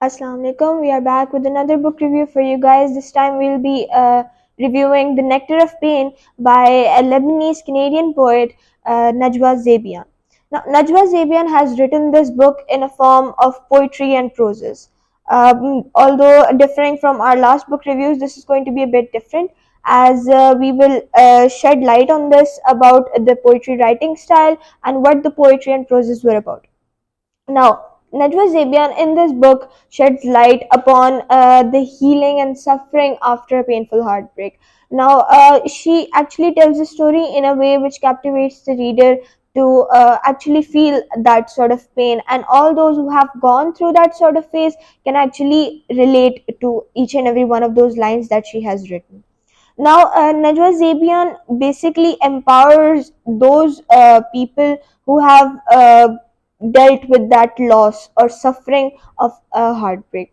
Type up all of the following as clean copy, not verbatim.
Assalamu alaikum. We are back with another book review for you guys. This time we'll be reviewing The Nectar of Pain by a Lebanese Canadian poet, Najwa Zebian. Now, Najwa Zebian has written this book in a form of poetry and prose. Although differing from our last book reviews, this is going to be a bit different as we will shed light on this about the poetry writing style and what the poetry and prose were about. Now, Najwa Zebian in this book sheds light upon the healing and suffering after a painful heartbreak. Now, she actually tells the story in a way which captivates the reader to actually feel that sort of pain, and all those who have gone through that sort of phase can actually relate to each and every one of those lines that she has written. Now, Najwa Zebian basically empowers those people who have dealt with that loss or suffering of a heartbreak.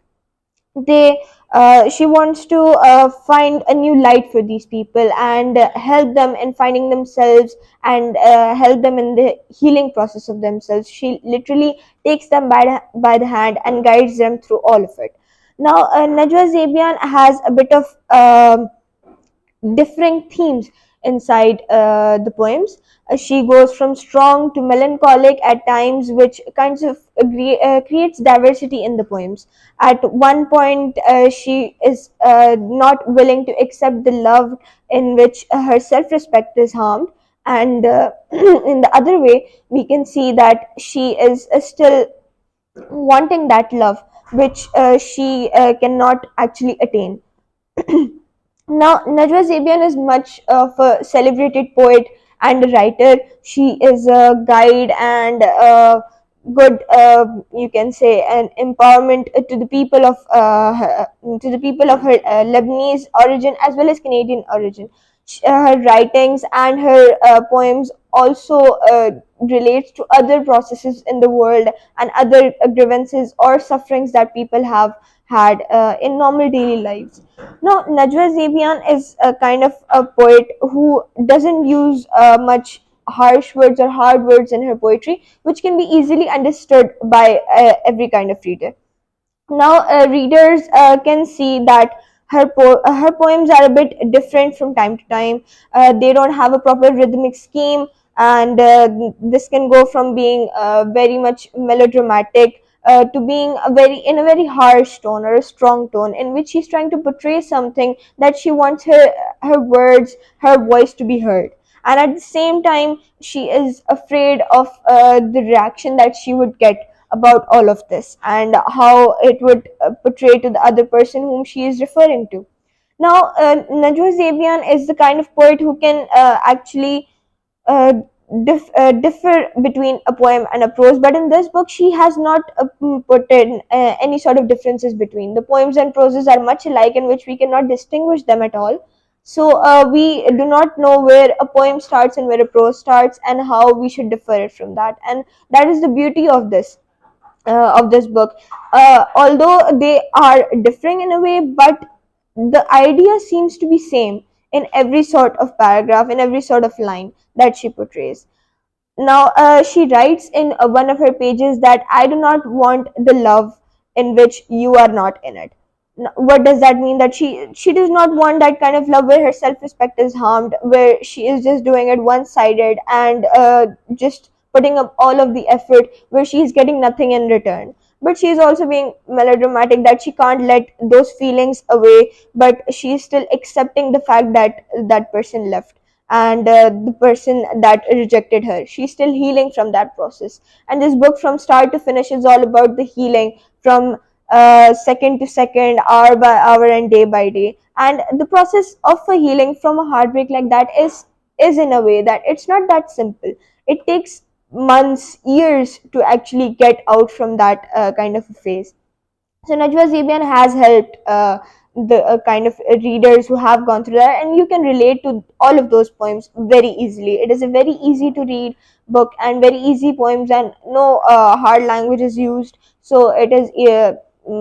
They She wants to find a new light for these people and help them in finding themselves and help them in the healing process of themselves. She literally takes them by the hand and guides them through all of it. Now, Najwa Zebian has a bit of differing themes inside the poems. She goes from strong to melancholic at times, which kinds of creates diversity in the poems. At one point, she is not willing to accept the love in which her self respect is harmed. And in the other way, we can see that she is still wanting that love, which she cannot actually attain. Now, Najwa Zebian is much of a celebrated poet and a writer. She is a guide and a good, you can say, an empowerment to the people of her Lebanese origin as well as Canadian origin. Her writings and her poems also relates to other processes in the world and other grievances or sufferings that people have had in normal daily lives. Now, Najwa Zebian is a kind of a poet who doesn't use much harsh words or hard words in her poetry, which can be easily understood by every kind of reader. Now, readers can see that her poems are a bit different from time to time. They don't have a proper rhythmic scheme, and this can go from being very much melodramatic to being in a very harsh tone or a strong tone in which she's trying to portray something that she wants her words, her voice to be heard. And at the same time, she is afraid of the reaction that she would get about all of this and how it would portray to the other person whom she is referring to. Now, Najwa Zebian is the kind of poet who can actually uh, differ between a poem and a prose, but in this book, she has not put in any sort of differences between. The poems and proses are much alike, in which we cannot distinguish them at all. So, we do not know where a poem starts and where a prose starts, and how we should differ it from that. And that is the beauty of this book. Although they are differing in a way, but the idea seems to be same in every sort of paragraph, in every sort of line that she portrays. Now, she writes in one of her pages that I do not want the love in which you are not in it. What does that mean? That she does not want that kind of love where her self-respect is harmed, where she is just doing it one-sided and just putting up all of the effort where she is getting nothing in return. But she is also being melodramatic that she can't let those feelings away, but she is still accepting the fact that that person left and the person that rejected her. She's still healing from that process. And this book, from start to finish, is all about the healing from second to second, hour by hour, and day by day. And the process of a healing from a heartbreak like that is in a way that it's not that simple. It takes months, years to actually get out from that kind of a phase. So Najwa Zebian has helped the kind of readers who have gone through that, and you can relate to all of those poems very easily. It is a very easy to read book and very easy poems, and no hard language is used. So it is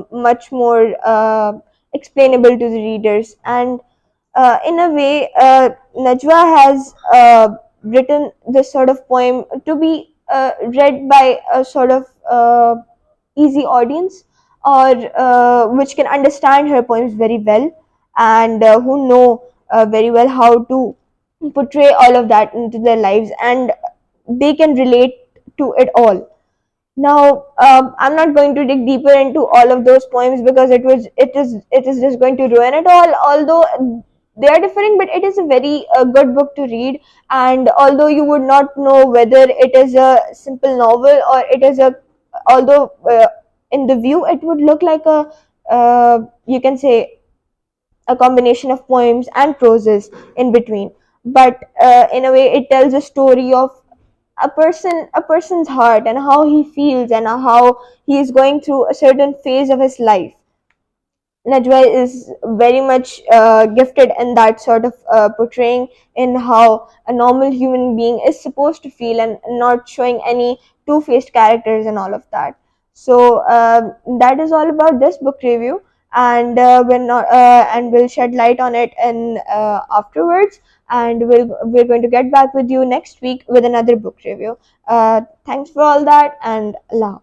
much more explainable to the readers. And in a way, Najwa has written this sort of poem to be read by a sort of easy audience, or which can understand her poems very well, and who know very well how to portray all of that into their lives, and they can relate to it all. Now, I'm not going to dig deeper into all of those poems because it is just going to ruin it all. Although they are differing, but it is a very good book to read. And although you would not know whether it is a simple novel or it is a, although in the view it would look like a, you can say, a combination of poems and proses in between, but in a way it tells a story of a person's heart and how he feels and how he is going through a certain phase of his life. Najwa is very much gifted in that sort of portraying in how a normal human being is supposed to feel, and not showing any two-faced characters and all of that. So that is all about this book review, and we'll shed light on it in afterwards, and we're going to get back with you next week with another book review. Thanks for all that, and Allah.